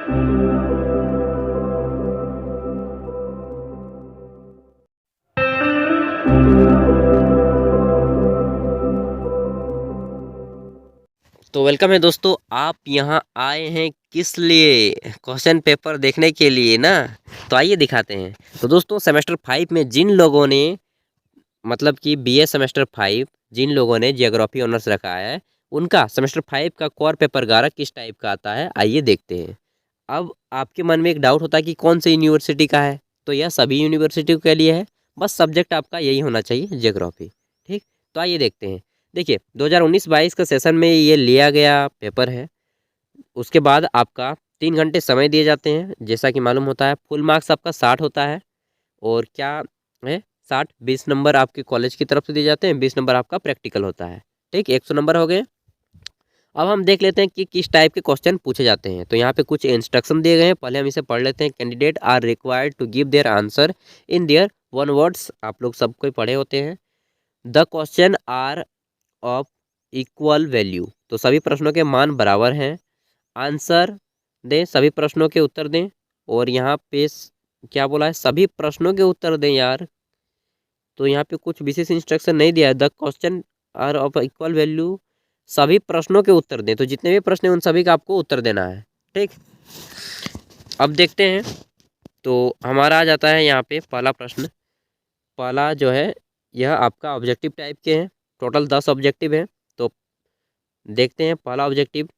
तो वेलकम है दोस्तों, आप यहाँ आए हैं किस लिए? क्वेश्चन पेपर देखने के लिए ना। तो आइए दिखाते हैं। तो दोस्तों सेमेस्टर 5 में जिन लोगों ने मतलब कि बीए सेमेस्टर 5 जिन लोगों ने जियोग्राफी ऑनर्स रखा है, उनका सेमेस्टर 5 का कोर पेपर 11 किस टाइप का आता है, आइए देखते हैं। अब आपके मन में एक डाउट होता है कि कौन सी यूनिवर्सिटी का है, तो यह सभी यूनिवर्सिटियों के लिए है। बस सब्जेक्ट आपका यही होना चाहिए, जियोग्राफी। ठीक, तो आइए देखते हैं। देखिए 2019-22 का सेशन में ये लिया गया पेपर है। उसके बाद आपका 3 घंटे समय दिए जाते हैं, जैसा कि मालूम होता है। फुल मार्क्स आपका 60 होता है। और क्या है, 60 20 नंबर आपके कॉलेज की तरफ से दिए जाते हैं, 20 नंबर आपका प्रैक्टिकल होता है। ठीक, 100 नंबर हो गए। अब हम देख लेते हैं कि किस टाइप के क्वेश्चन पूछे जाते हैं। तो यहाँ पे कुछ इंस्ट्रक्शन दिए गए हैं, पहले हम इसे पढ़ लेते हैं। Candidate are required to give their answer in their own words. आप लोग सब कोई पढ़े होते हैं। The question are of equal value, तो सभी प्रश्नों के मान बराबर हैं। आंसर दें, सभी प्रश्नों के उत्तर दें। और यहाँ पे क्या बोला है, सभी प्रश्नों के उत्तर दें यार। तो यहाँ पे कुछ विशेष इंस्ट्रक्शन नहीं दिया है। The question are of equal value, सभी प्रश्नों के उत्तर दें। तो जितने भी प्रश्न हैं उन सभी का आपको उत्तर देना है। ठीक, अब देखते हैं। तो हमारा आ जाता है यहाँ पे पहला प्रश्न। पहला जो है यह आपका ऑब्जेक्टिव टाइप के हैं। टोटल 10 ऑब्जेक्टिव हैं। तो देखते हैं पहला objective.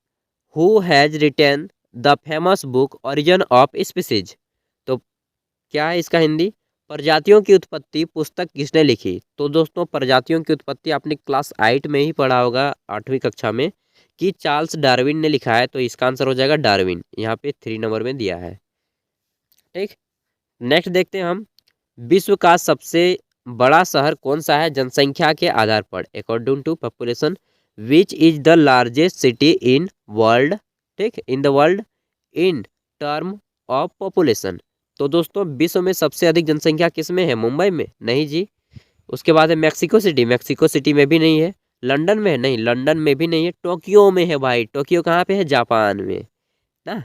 Who has retain the famous book origin of species. तो क्या है इसका हिंदी? प्रजातियों की उत्पत्ति पुस्तक किसने लिखी? तो दोस्तों प्रजातियों की उत्पत्ति आपने क्लास 8 में ही पढ़ा होगा, 8वीं कक्षा में, कि चार्ल्स डार्विन ने लिखा है। तो इसका आंसर हो जाएगा डार्विन, यहाँ पे 3 नंबर में दिया है। ठीक, नेक्स्ट देखते हैं हम। विश्व का सबसे बड़ा शहर कौन सा है जनसंख्या के आधार पर? According to population, which is the largest city in world? ठीक, in the world in term of population. तो दोस्तों विश्व में सबसे अधिक जनसंख्या किस में है? मुंबई में? नहीं जी। उसके बाद है मैक्सिको सिटी, मैक्सिको सिटी में भी नहीं है। लंदन में है? नहीं, लंदन में भी नहीं है। टोक्यो में है भाई। टोक्यो कहाँ पे है? जापान में ना।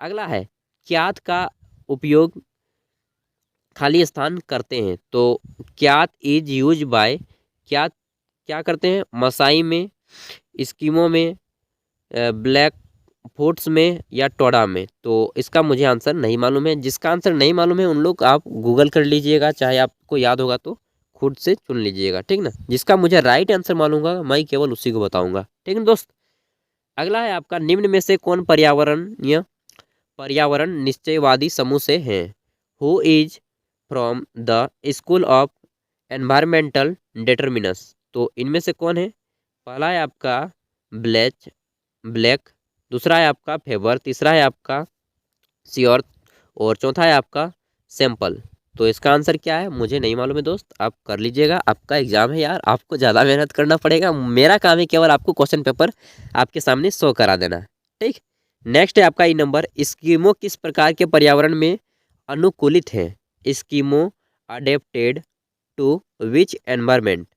अगला है, क्यात का उपयोग खाली स्थान करते हैं। तो क्यात इज यूज बाय, क्या क्या करते हैं? मसाई में, स्कीमो में, ब्लैक फुट्स में, या टोडा में। तो इसका मुझे आंसर नहीं मालूम है। जिसका आंसर नहीं मालूम है उन लोग आप गूगल कर लीजिएगा, चाहे आपको याद होगा तो खुद से चुन लीजिएगा। ठीक ना, जिसका मुझे राइट आंसर मालूम होगा मैं केवल उसी को बताऊंगा। ठीक है दोस्त। अगला है आपका, निम्न में से कौन पर्यावरण निश्चयवादी समूह से हैं? Who is from the school of environmental determinism. तो इनमें से कौन है? पहला है आपका ब्लैच ब्लैक, दूसरा है आपका फेबर, तीसरा है आपका श्योर, और चौथा है आपका सैंपल। तो इसका आंसर क्या है मुझे नहीं मालूम है दोस्त, आप कर लीजिएगा। आपका एग्जाम है यार, आपको ज़्यादा मेहनत करना पड़ेगा। मेरा काम है केवल आपको क्वेश्चन पेपर आपके सामने शो करा देना। ठीक, नेक्स्ट है आपका ई नंबर। स्कीमो किस प्रकार के पर्यावरण में अनुकूलित है? Eskimo adapted to which environment.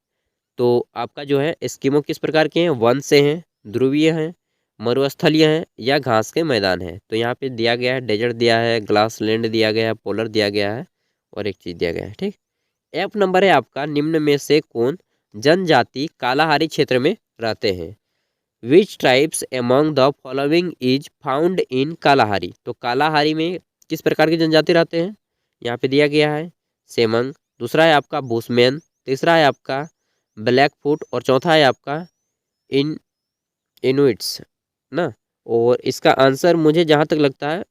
तो आपका जो है स्कीमो किस प्रकार के हैं? वन से हैं, ध्रुवीय हैं, मरुस्थलीय हैं, या घास के मैदान हैं। तो यहाँ पे दिया गया है डेजर्ट दिया है, ग्लास लैंड दिया गया है, पोलर दिया गया है, और एक चीज़ दिया गया है। ठीक, एफ नंबर है आपका, निम्न में से कौन जनजाति कालाहारी क्षेत्र में रहते हैं? Which tribes among the following is found in Kalahari. तो कालाहारी में किस प्रकार की जनजाति रहते हैं? यहाँ पे दिया गया है सेमंग, दूसरा है आपका बुशमैन, तीसरा है आपका ब्लैकफुट, और चौथा है आपका इन इनुइट्स ना। और इसका आंसर मुझे जहाँ तक लगता है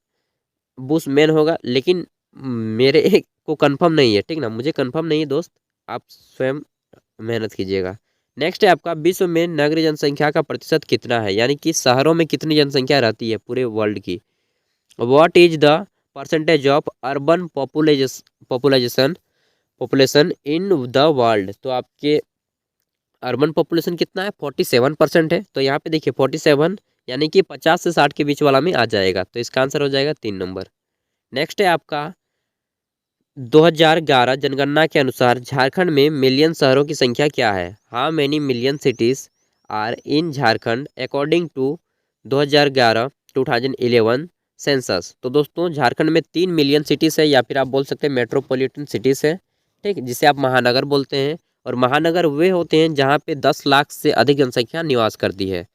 बुशमैन होगा, लेकिन मेरे को कंफर्म नहीं है। ठीक ना, मुझे कंफर्म नहीं है दोस्त, आप स्वयं मेहनत कीजिएगा। नेक्स्ट है आपका, विश्व में नगरीय जनसंख्या का प्रतिशत कितना है? यानी कि शहरों में कितनी जनसंख्या रहती है पूरे वर्ल्ड की? What is the percentage of urban population population in the world. तो आपके अर्बन पॉपुलेशन कितना है? 47% है। तो यहाँ पे देखिए 47 यानी कि 50 से 60 के बीच वाला में आ जाएगा। तो इसका आंसर हो जाएगा 3 नंबर। नेक्स्ट है आपका, 2011 जनगणना के अनुसार झारखंड में मिलियन शहरों की संख्या क्या है? How many million cities are in Jharkhand according to 2011 2011 census. तो दोस्तों झारखंड में 3 मिलियन सिटीज़ है, या फिर आप बोल सकते हैं मेट्रोपॉलिटन सिटीज़ है, ठीक, जिसे आप महानगर बोलते हैं। और महानगर वे होते हैं जहाँ पे 10 लाख से अधिक जनसंख्या निवास करती है।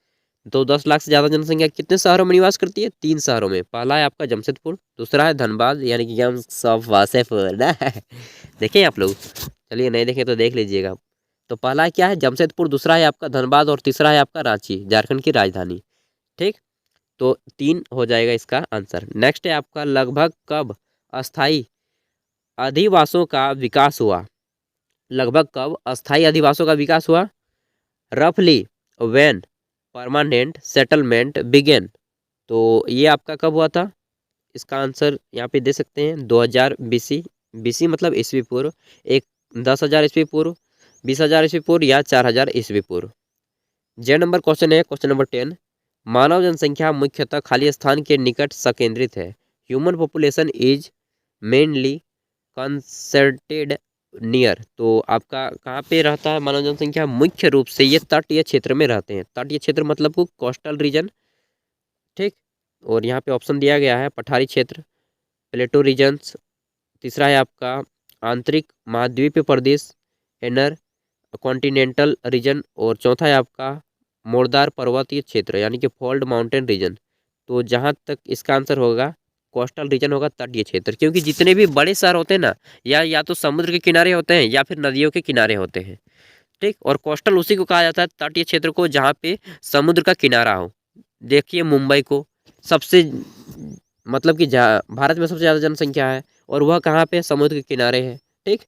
तो 10 लाख से ज़्यादा जनसंख्या कितने शहरों में निवास करती है? 3 शहरों में। पहला है आपका जमशेदपुर, दूसरा है धनबाद यानी कि हम सब वासेपुर ना देखें आप लोग, चलिए नहीं देखें तो देख लीजिएगा। तो पहला क्या है? जमशेदपुर, दूसरा है आपका धनबाद और तीसरा है आपका रांची, झारखंड की राजधानी, ठीक। तो 3 हो जाएगा इसका आंसर। नेक्स्ट है आपका लगभग कब अस्थाई अधिवासों का विकास हुआ? लगभग कब अस्थाई अधिवासों का विकास हुआ? रफली व्हेन परमानेंट सेटलमेंट बिगेन। तो ये आपका कब हुआ था? इसका आंसर यहाँ पे दे सकते हैं 2000 बीसी। बीसी मतलब ईस्वी पूर्व, एक 10,000 ईस्वी पूर्व, 20,000 ईस्वी पूर्व या 4,000 ईस्वी पूर्व। जे नंबर क्वेश्चन है, क्वेश्चन नंबर 10। मानव जनसंख्या मुख्यतः खाली स्थान के निकट संकेंद्रित है। Human population is mainly concerted near. तो आपका कहाँ पे रहता है मानव जनसंख्या? मुख्य रूप से ये तटीय क्षेत्र में रहते हैं। तटीय क्षेत्र मतलब को कोस्टल रीजन, ठीक। और यहाँ पे ऑप्शन दिया गया है पठारी क्षेत्र, प्लेटो रीजन्स, तीसरा है आपका आंतरिक महाद्वीपीय प्रदेश, इनर कॉन्टिनेंटल रीजन, और चौथा है आपका मोरदार पर्वतीय क्षेत्र यानी कि फोल्ड माउंटेन रीजन। तो जहाँ तक इसका आंसर होगा कोस्टल रीजन होगा, तटीय क्षेत्र, क्योंकि जितने भी बड़े शहर होते हैं ना, या तो समुद्र के किनारे होते हैं या फिर नदियों के किनारे होते हैं, ठीक। और कोस्टल उसी को कहा जाता है, तटीय क्षेत्र को, जहाँ पे समुद्र का किनारा हो। देखिए मुंबई को सबसे मतलब कि भारत में सबसे ज़्यादा जनसंख्या है, और वह कहाँ पे? समुद्र के किनारे है, ठीक।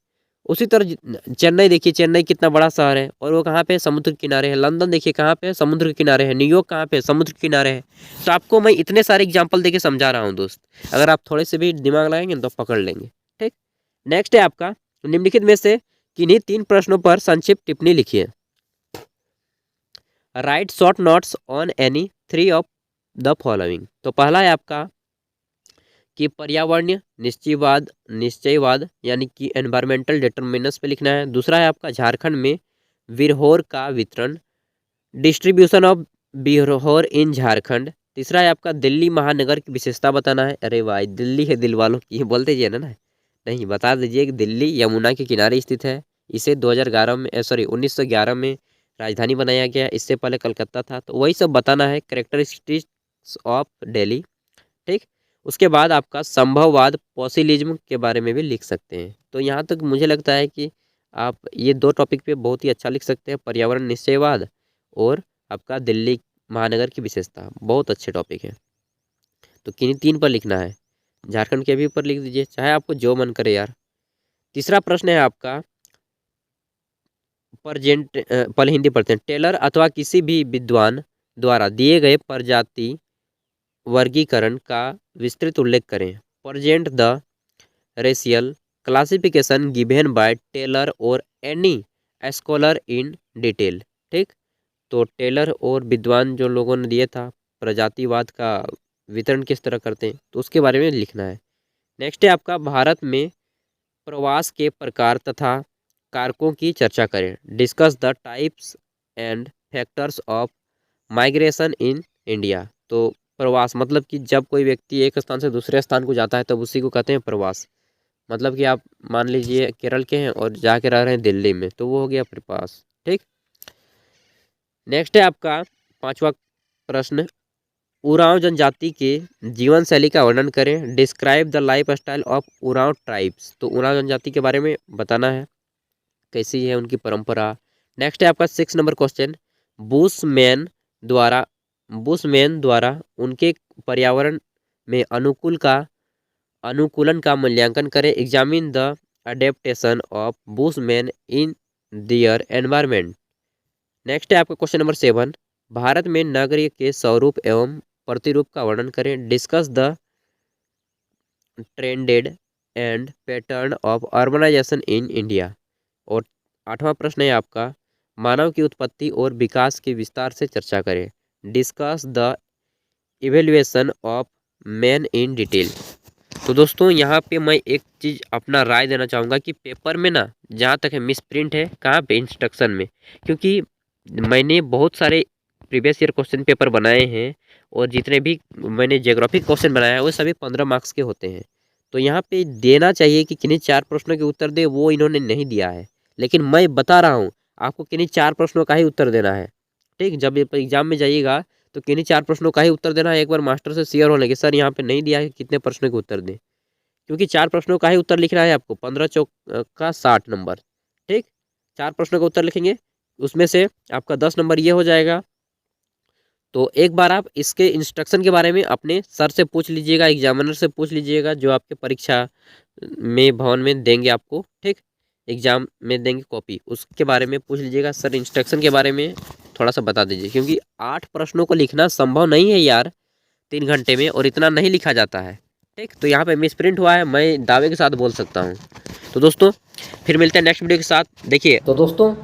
उसी तरह चेन्नई देखिए, चेन्नई कितना बड़ा शहर है और वो कहाँ पे? समुद्र के किनारे है। लंदन देखिए कहाँ पे? समुद्र के किनारे है। न्यूयॉर्क कहाँ पे? समुद्र के किनारे है। तो आपको मैं इतने सारे एग्जाम्पल देके समझा रहा हूँ दोस्त, अगर आप थोड़े से भी दिमाग लगाएंगे तो पकड़ लेंगे, ठीक। नेक्स्ट है आपका निम्नलिखित में से किन्हीं 3 प्रश्नों पर संक्षिप्त टिप्पणी लिखिए। Right short notes on any 3 of the following. तो पहला है आपका कि पर्यावरणीय निश्चयवाद यानी कि एनवायरमेंटल डिटर्मिनेंट्स पे लिखना है। दूसरा है आपका झारखंड में बिरहोर का वितरण, डिस्ट्रीब्यूशन ऑफ बिरहोर इन झारखंड। तीसरा है आपका दिल्ली महानगर की विशेषता बताना है। अरे भाई दिल्ली है दिल वालों की, बोल दीजिए ना। नहीं, बता दीजिए कि दिल्ली यमुना के किनारे स्थित है। इसे 2011 में 1911 में राजधानी बनाया गया। इससे पहले कलकत्ता था। तो वही सब बताना है, करेक्टरिस्टिक्स ऑफ दिल्ली, ठीक। उसके बाद आपका संभववाद पॉसिलिज्म के बारे में भी लिख सकते हैं। तो यहाँ तक मुझे लगता है कि आप ये 2 टॉपिक पे बहुत ही अच्छा लिख सकते हैं, पर्यावरण निश्चयवाद और आपका दिल्ली महानगर की विशेषता, बहुत अच्छे टॉपिक हैं। तो किन्हीं 3 पर लिखना है, झारखंड के भी ऊपर लिख दीजिए, चाहे आपको जो मन करे यार। तीसरा प्रश्न है आपका प्रजेंट, पहले हिंदी पढ़ते हैं। टेलर अथवा किसी भी विद्वान द्वारा दिए गए प्रजाति वर्गीकरण का विस्तृत उल्लेख करें। Present the racial classification given by Taylor और एनी स्कॉलर इन डिटेल, ठीक। तो टेलर और विद्वान जो लोगों ने दिया था प्रजातिवाद का वितरण किस तरह करते हैं, तो उसके बारे में लिखना है। नेक्स्ट है आपका भारत में प्रवास के प्रकार तथा कारकों की चर्चा करें। Discuss the types and factors of migration in India. तो प्रवास मतलब कि जब कोई व्यक्ति एक स्थान से दूसरे स्थान को जाता है तब उसी को कहते हैं प्रवास। मतलब कि आप मान लीजिए केरल के हैं और जाके रह रहे हैं दिल्ली में, तो वो हो गया प्रवास, ठीक। नेक्स्ट है आपका 5वां प्रश्न, उरांव जनजाति के जीवन शैली का वर्णन करें। Describe the life style of Oraon tribes. तो उरांव जनजाति के बारे में बताना है, कैसी है उनकी परंपरा। नेक्स्ट है आपका 6 नंबर क्वेश्चन, बुशमैन द्वारा बुशमैन द्वारा उनके पर्यावरण में अनुकूलन का मूल्यांकन करें। Examine the adaptation of Bushman in their environment. Next है आपका क्वेश्चन नंबर 7, भारत में नगरीय के स्वरूप एवं प्रतिरूप का वर्णन करें। Discuss the trended and pattern of urbanisation in India. और 8वां प्रश्न है आपका, मानव की उत्पत्ति और विकास की विस्तार से चर्चा करें। Discuss the evaluation of man in detail. तो दोस्तों यहाँ पे मैं एक चीज़ अपना राय देना चाहूँगा कि पेपर में ना जहाँ तक है मिस प्रिंट है, कहाँ पे? इंस्ट्रक्शन में। क्योंकि मैंने बहुत सारे प्रीवियस ईयर क्वेश्चन पेपर बनाए हैं और जितने भी मैंने ज्योग्राफिक क्वेश्चन बनाया है वो सभी 15 मार्क्स के होते हैं। तो यहाँ पे देना चाहिए कि किन्हीं 4 प्रश्नों के उत्तर दे, वो इन्होंने नहीं दिया है। लेकिन मैं बता रहा हूँ आपको किन्हीं 4 प्रश्नों का ही उत्तर देना है। ठीक, जब एग्जाम में जाइएगा तो किन्हीं 4 प्रश्नों का ही उत्तर देना है। एक बार मास्टर से शेयर होने के सर यहाँ पे नहीं दिया है कितने प्रश्नों के उत्तर दें, क्योंकि 4 प्रश्नों का ही उत्तर लिखना है आपको। 15 चौक का 60 नंबर। ठीक, 4 प्रश्नों का उत्तर लिखेंगे, उसमें से आपका 10 नंबर ये हो जाएगा। तो एक बार आप इसके इंस्ट्रक्शन के बारे में अपने सर से पूछ लीजिएगा, एग्जामिनर से पूछ लीजिएगा, जो आपके परीक्षा में भवन में देंगे आपको। ठीक, एग्जाम में देंगे कॉपी, उसके बारे में पूछ लीजिएगा सर, इंस्ट्रक्शन के बारे में थोड़ा सा बता दीजिए, क्योंकि 8 प्रश्नों को लिखना संभव नहीं है यार 3 घंटे में, और इतना नहीं लिखा जाता है। ठीक, तो यहाँ पे मिस प्रिंट हुआ है, मैं दावे के साथ बोल सकता हूँ। तो दोस्तों फिर मिलते हैं नेक्स्ट वीडियो के साथ। देखिए तो दोस्तों,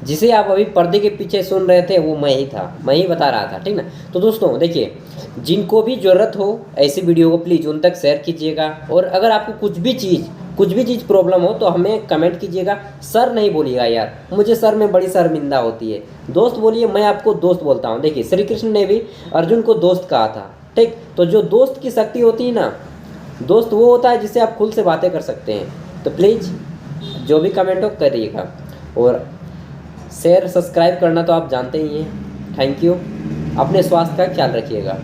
जिसे आप अभी पर्दे के पीछे सुन रहे थे वो मैं ही था, मैं ही बता रहा था। ठीक ना। तो दोस्तों देखिए, जिनको भी ज़रूरत हो ऐसी वीडियो को प्लीज़ उन तक शेयर कीजिएगा। और अगर आपको कुछ भी चीज़ प्रॉब्लम हो तो हमें कमेंट कीजिएगा। सर नहीं बोलिएगा यार, मुझे सर में बड़ी शर्मिंदा होती है। दोस्त बोलिए, मैं आपको दोस्त बोलता हूँ। देखिए श्री कृष्ण ने भी अर्जुन को दोस्त कहा था। ठीक, तो जो दोस्त की शक्ति होती है ना, दोस्त वो होता है जिससे आप खुल से बातें कर सकते हैं। तो प्लीज़ जो भी कमेंट हो करिएगा, और शेयर सब्सक्राइब करना तो आप जानते ही हैं। थैंक यू, अपने स्वास्थ्य का ख्याल रखिएगा।